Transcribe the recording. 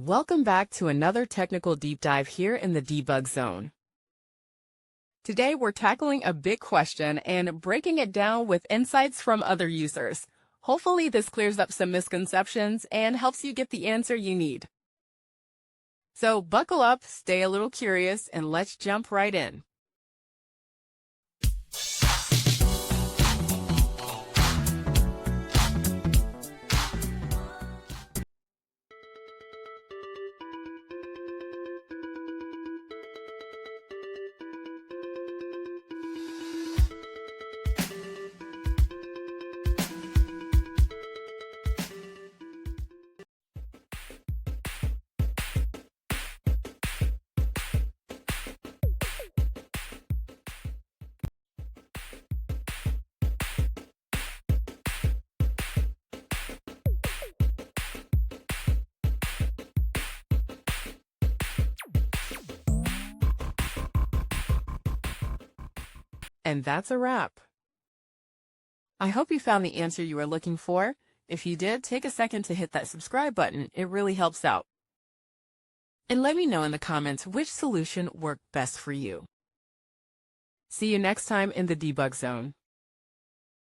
Welcome back to another technical deep dive here in the debug zone. Today we're tackling a big question and breaking it down with insights from other users. Hopefully this clears up some misconceptions and helps you get the answer you need. So buckle up, stay a little curious, and let's jump right in. And that's a wrap. I hope you found the answer you were looking for. If you did, take a second to hit that subscribe button. It really helps out. And let me know in the comments which solution worked best for you. See you next time in the debug zone.